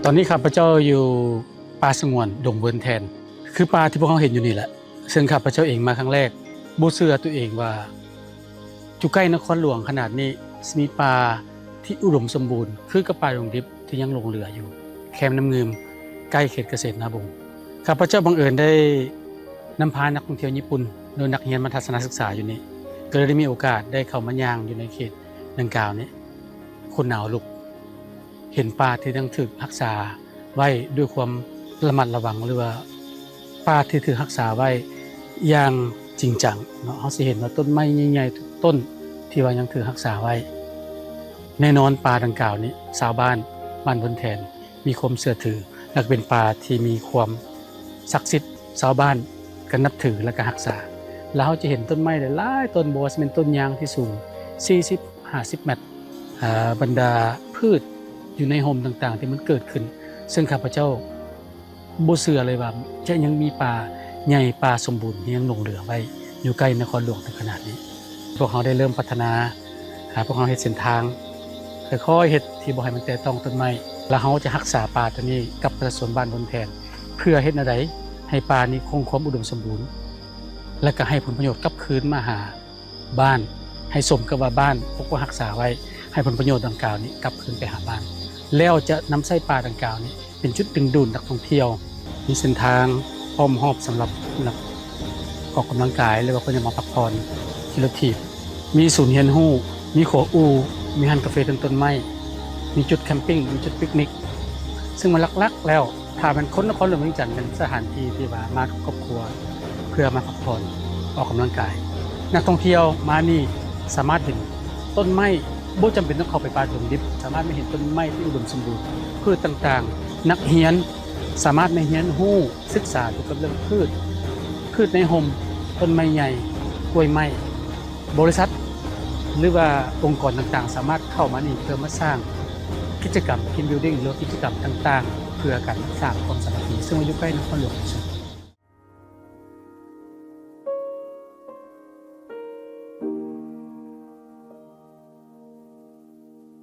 ตอนนี้ข้าพเจ้าอยู่ป่าสงวนดงเบินแทนคือป่าที่พวกเขาเห็นอยู่นี่แหละซึ่งข้าพเจ้าเองมาครั้งแรกบ่เชื่อตัวเองว่าอยู่ใกล้นครหลวงขนาดนี้มีป่าที่อุดมสมบูรณ์คือกับป่าดงดิบที่ยังหลงเหลืออยู่แคมน้ำเงิมใกล้เขตเกษตรนาบงข้าพเจ้าบังเอิญได้นำพานักท่องเที่ยวญี่ปุ่นโดยนักเรียนมาทัศนศึกษาอยู่นี่ก็เลยได้มีโอกาสได้เข้ามาย่างอยู่ในเขตดังกล่าวนี้คนหนาวลุกเห็นป่าที่ต้องถูกรักษาไว้ด้วยความระมัดระวังหรือว่าป่าที่ถูกรักษาไว้อย่างจริงจังเนาะเฮาสิเห็นว่าต้นไม้ใหญ่ๆทุกต้นที่ว่ายังถูกรักษาไว้แน่นอนป่าดังกล่าวนี้ชาวบ้านบนแทนมีความเชื่อถือและเป็นป่าที่มีความศักดิ์สิทธิ์ชาวบ้านก็นับถือและก็รักษาแล้วเราจะเห็นต้นไม้หลายๆต้นบ่ว่าสิเป็นต้นยางที่สูง40-50 เมตรบรรดาพืชอยู่ในห่มต่างๆที่มันเกิดขึ้นซึ่งข้าพเจ้าบ่เชื่อเลยว่าจะยังมีป่าใหญ่ป่าสมบูรณ์ที่ยังหลงเหลือไว้อยู่ใกล้นครหลวงถึงขนาดนี้พวกเขาได้เริ่มพัฒนาพวกเขาเฮ็ดเส้นทางค่อยๆเฮ็ดที่บ่ให้มันแตะต้องต้นไม้แล้วเขาจะรักษาป่าตัวนี้กับประชาชนบ้านบนแทนเพื่อเฮ็ดแนวใดให้ป่านี้คงความอุดมสมบูรณ์และก็ให้ผลประโยชน์กลับคืนมาหาบ้านให้สมกับว่าบ้านพวกรักษาไว้ให้ผลประโยชน์ดังกล่าวนี้กลับคืนไปหาบ้านแล้วจะนำไส้ป่าดังกล่าวนี้เป็นจุดดึงดูดนักท่องเที่ยวมีเส้นทางอ้อมหอบสำหรับนักออกกำลังกายหรือว่าคนจะมาพักผ่อนขี่รถถีบมีศูนย์เรียนรู้มีขัวอูมีร้านกาแฟต้นไม้มีจุดแคมปิ้งมีจุดปิกนิกซึ่งมันลักๆแล้วถ้าเป็นคนนครหลวงเวียงจันทร์เป็นสถานที่ที่ว่ามาครอบครัวเพื่อมาพักผ่อนออกกำลังกายนักท่องเที่ยวมานี่สามารถเห็นต้นไม้บ่จำเป็นต้องเข้าไปป่าดงดิบสามารถไม่เห็นต้นไม้ที่อุดมสมบูรณ์พืชต่างๆนักเรียนสามารถในเรียนรู้ศึกษาเกี่ยวกับเรื่องพืชในห่มต้นไม้ใหญ่กล้วยไม้บริษัทหรือว่าองค์กรต่างๆสามารถเข้ามานี่เพื่อมาสร้างกิจกรรมทีมบิลดิ้งหรือกิจกรรมต่างๆเพื่อการสร้างความสามัคคีซึ่งอยู่ใกล้นครหลวง